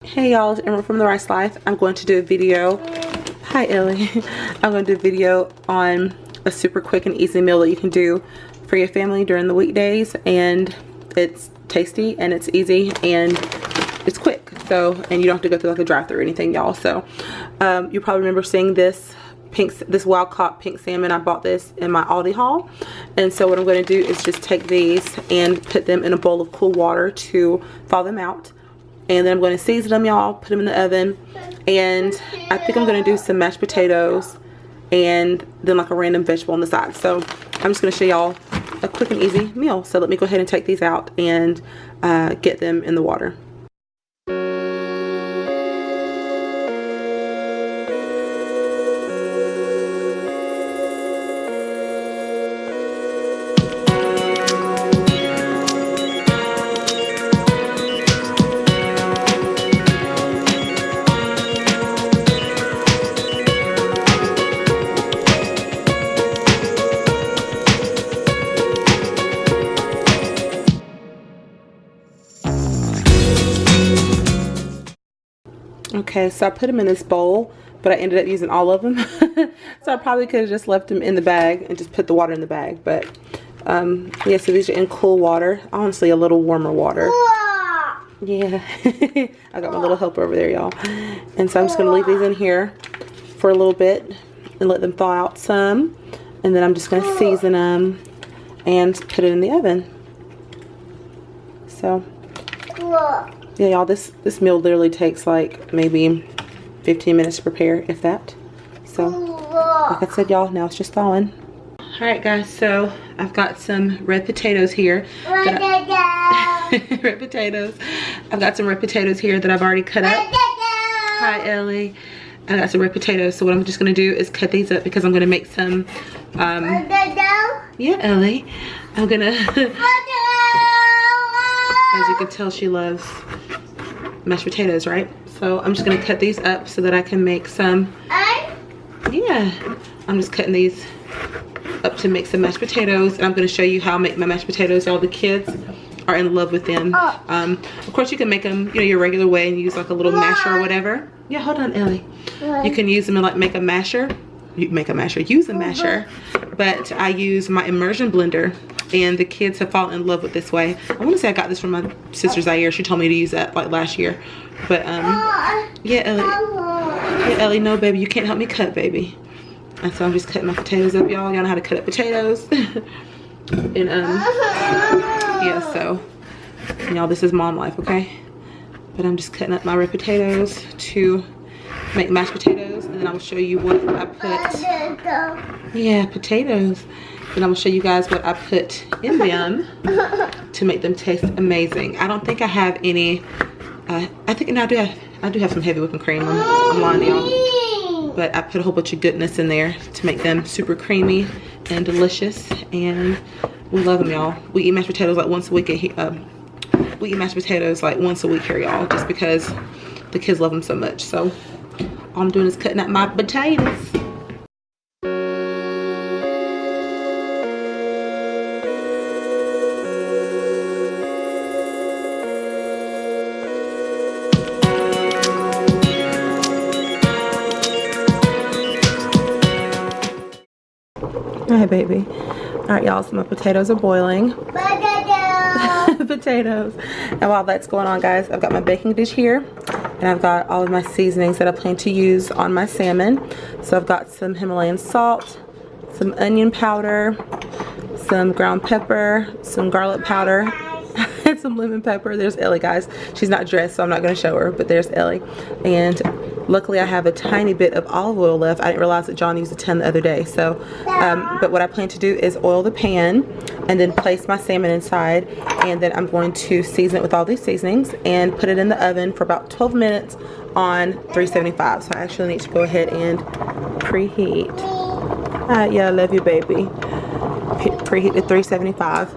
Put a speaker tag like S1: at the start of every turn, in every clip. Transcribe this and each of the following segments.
S1: Hey y'all, it's Emma from The Rice Life. I'm going to do a video. Hi Ellie. I'm going to do a video on a super quick and easy meal that you can do for your family during the weekdays, and it's tasty and it's easy and it's quick. So, and you don't have to go through like a drive-thru or anything, y'all. So, you probably remember seeing this wild caught pink salmon. I bought this in my Aldi haul, and so what I'm going to do is just take these and put them in a bowl of cool water to thaw them out. And then I'm going to season them, y'all, put them in the oven, and I think I'm going to do some mashed potatoes and then like a random vegetable on the side. So I'm just going to show y'all a quick and easy meal. So let me go ahead and take these out and get them in the water. Okay, so I put them in this bowl, but I ended up using all of them. So I probably could have just left them in the bag and just put the water in the bag. But yeah, so these are in cool water. Honestly, a little warmer water. Yeah, I got my little helper over there, y'all. And so I'm just going to leave these in here for a little bit and let them thaw out some. And then I'm just going to season them and put it in the oven. So yeah, y'all, this meal literally takes like maybe 15 minutes to prepare, if that. So, like I said, y'all, now it's just thawing. Alright, guys, so I've got some red potatoes here. Red potatoes. I've got some red potatoes here that I've already cut up. Hi, Ellie. I got some red potatoes, so what I'm just going to do is cut these up because I'm going to make some, yeah, Ellie. I'm going to, as you can tell, she loves mashed potatoes, right? So I'm just gonna cut these up so that I can make some. Yeah, I'm just cutting these up to make some mashed potatoes, and I'm gonna show you how I make my mashed potatoes. All the kids are in love with them. Of course, you can make them, you know, your regular way and use like a little masher or whatever. Yeah, hold on, Ellie. You can use them and like make a masher. Use a masher, but I use my immersion blender, and the kids have fallen in love with this way. I want to say I got this from my sister Zaire. She told me to use that like last year, but yeah, Ellie, no, baby, you can't help me cut, baby. And so I'm just cutting my potatoes up, y'all. Y'all know how to cut up potatoes. And yeah, so y'all, this is mom life, okay? But I'm just cutting up my red potatoes to make mashed potatoes, and then I will show you what I put. Yeah, potatoes. And I will show you guys what I put in them to make them taste amazing. I don't think I have any. I think no, I do have some heavy whipping cream. I'm lying, y'all. But I put a whole bunch of goodness in there to make them super creamy and delicious, and we love them, y'all. We eat mashed potatoes like once a week. We eat mashed potatoes like once a week here, y'all, just because the kids love them so much. So all I'm doing is cutting up my potatoes. Hi, baby. All right, y'all, so my potatoes are boiling. Potatoes. And while that's going on, guys, I've got my baking dish here, and I've got all of my seasonings that I plan to use on my salmon. So I've got some Himalayan salt, some onion powder, some ground pepper, some garlic powder, and some lemon pepper. There's Ellie, guys. She's not dressed, so I'm not going to show her, but there's Ellie. And luckily I have a tiny bit of olive oil left. I didn't realize that John used a ton the other day. So, but what I plan to do is oil the pan and then place my salmon inside, and then I'm going to season it with all these seasonings and put it in the oven for about 12 minutes on 375. So I actually need to go ahead and preheat. Yeah, I love you, baby. Preheat to 375,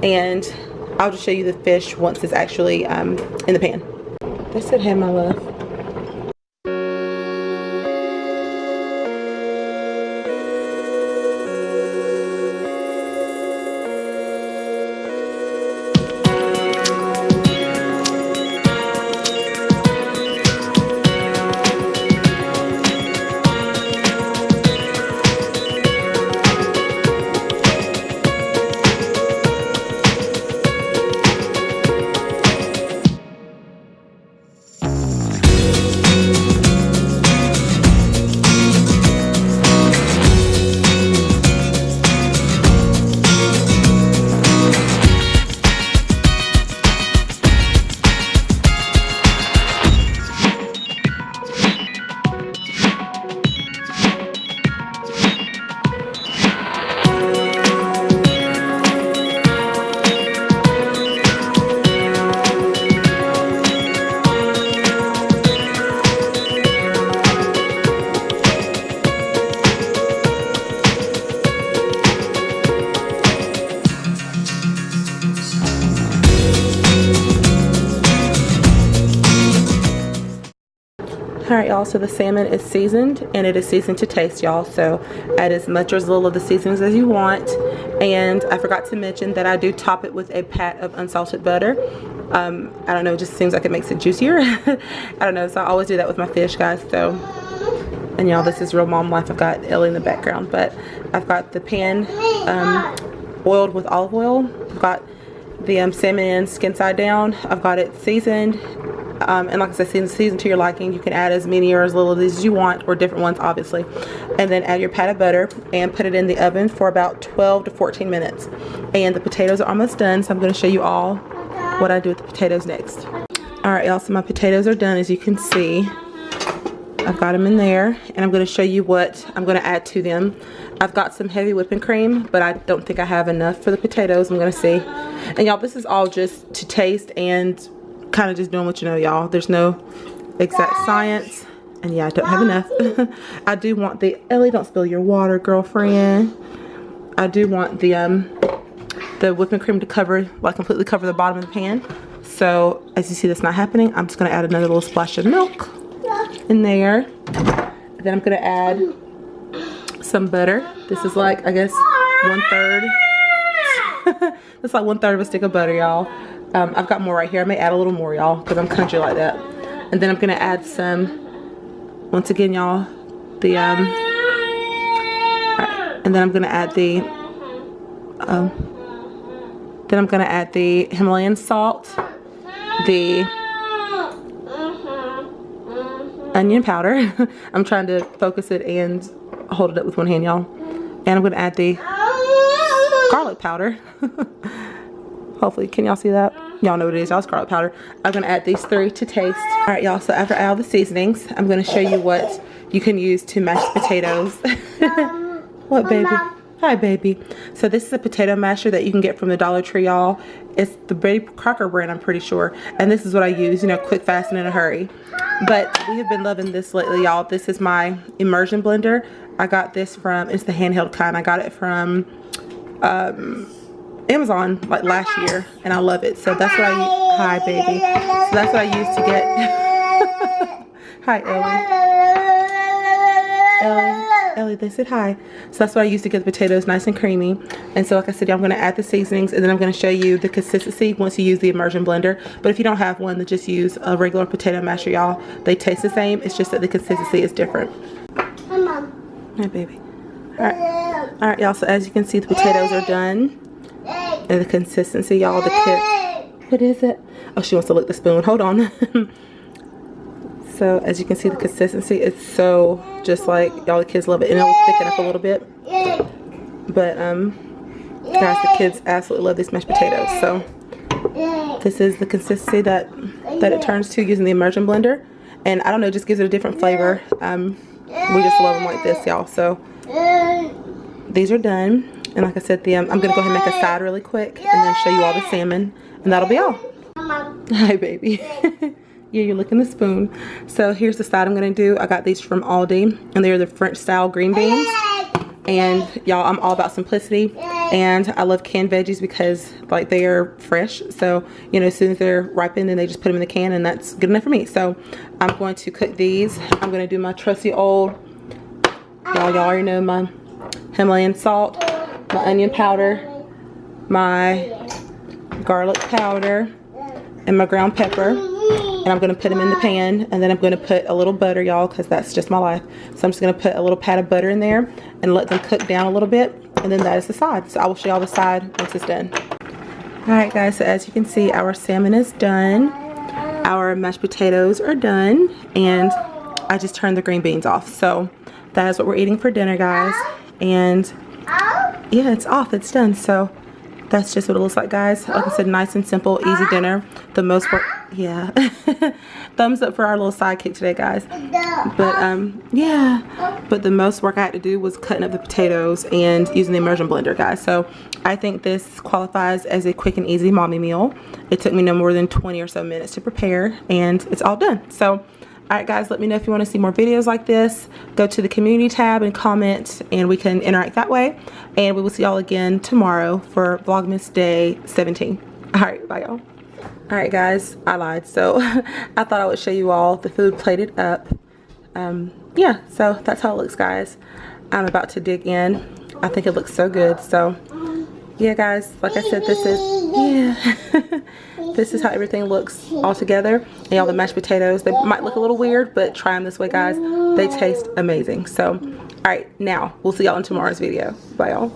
S1: and I'll just show you the fish once it's actually in the pan. They said, hey, my love. Alright y'all, so the salmon is seasoned, and it is seasoned to taste, y'all, so add as much or as little of the seasonings as you want. And I forgot to mention that I do top it with a pat of unsalted butter. I don't know, it just seems like it makes it juicier. I don't know, so I always do that with my fish, guys. So, and y'all, this is real mom life. I've got Ellie in the background, but I've got the pan oiled with olive oil. I've got the salmon in skin side down. I've got it seasoned. And like I said, season to your liking. You can add as many or as little of these as you want, or different ones obviously. And then add your pat of butter and put it in the oven for about 12 to 14 minutes. And the potatoes are almost done, so I'm going to show you all what I do with the potatoes next. Alright y'all, so my potatoes are done. As you can see, I've got them in there, and I'm going to show you what I'm going to add to them. I've got some heavy whipping cream, but I don't think I have enough for the potatoes. I'm going to see. And y'all, this is all just to taste and kind of just doing what you know, y'all. There's no exact science, and yeah, I don't have enough. I do want the Ellie, don't spill your water, girlfriend. I do want the whipping cream to cover, like completely cover the bottom of the pan. So as you see, that's not happening. I'm just gonna add another little splash of milk in there. And then I'm gonna add some butter. This is like, I guess, 1/3. It's like 1/3 of a stick of butter, y'all. I've got more right here. I may add a little more, y'all, because I'm country like that. And then I'm gonna add some, once again, y'all, the right. And then I'm gonna add the Himalayan salt, the onion powder. I'm trying to focus it and hold it up with one hand, y'all. And I'm gonna add the garlic powder. Hopefully, can y'all see that? Y'all know what it is, y'all. It's garlic powder. I'm gonna add these 3 to taste. All right, y'all, so after I add all the seasonings, I'm gonna show you what you can use to mash potatoes. What, baby? Hi, baby. So this is a potato masher that you can get from the Dollar Tree, y'all. It's the Betty Crocker brand, I'm pretty sure. And this is what I use, you know, quick, fast, and in a hurry. But we have been loving this lately, y'all. This is my immersion blender. I got this from, it's the handheld kind. I got it from Amazon like last year, and I love it. So that's what I use. Hi, baby. So that's what I use to get. Hi, Ellie. Ellie, they said hi. So that's what I use to get the potatoes nice and creamy. And so like I said, I'm going to add the seasonings, and then I'm going to show you the consistency once you use the immersion blender. But if you don't have one, then just use a regular potato masher, y'all. They taste the same. It's just that the consistency is different. Hi, baby. All right, y'all. So as you can see, the potatoes are done. And the consistency, y'all, the kids. What is it? Oh, she wants to lick the spoon. Hold on. So as you can see, the consistency, it's so just like, y'all, the kids love it. And it'll thicken up a little bit. But guys, the kids absolutely love these mashed potatoes. So this is the consistency that it turns to using the immersion blender. And I don't know, it just gives it a different flavor. We just love them like this, y'all. So these are done. And like I said, I'm going to go ahead and make a side really quick, and then show you all the salmon, and that'll be all. Hi, baby. Yeah, you're licking the spoon. So here's the side I'm going to do. I got these from Aldi, and they're the French style green beans. And y'all, I'm all about simplicity, and I love canned veggies because like they are fresh. So, you know, as soon as they're ripened, then they just put them in the can, and that's good enough for me. So I'm going to cook these. I'm going to do my trusty old, y'all already know, my Himalayan salt, my onion powder, my garlic powder, and my ground pepper. And I'm going to put them in the pan, and then I'm going to put a little butter, y'all, because that's just my life. So I'm just going to put a little pat of butter in there and let them cook down a little bit, and then that is the side. So I will show y'all the side once it's done. Alright guys, so as you can see, our salmon is done, our mashed potatoes are done, and I just turned the green beans off. So that is what we're eating for dinner, guys. And yeah, it's off, it's done. So that's just what it looks like, guys. Like I said, nice and simple, easy dinner. The most work, yeah. Thumbs up for our little sidekick today, guys. But yeah, but the most work I had to do was cutting up the potatoes and using the immersion blender, guys. So I think this qualifies as a quick and easy mommy meal. It took me no more than 20 or so minutes to prepare, and it's all done. So alright guys, let me know if you want to see more videos like this. Go to the community tab and comment, and we can interact that way. And we will see y'all again tomorrow for Vlogmas Day 17. Alright, bye y'all. Alright guys, I lied. So I thought I would show you all the food plated up. Yeah, so that's how it looks, guys. I'm about to dig in. I think it looks so good. So yeah, guys, like I said, this is, yeah, this is how everything looks all together. And y'all, the mashed potatoes, they might look a little weird, but try them this way, guys. They taste amazing. So all right, now we'll see y'all in tomorrow's video. Bye, y'all.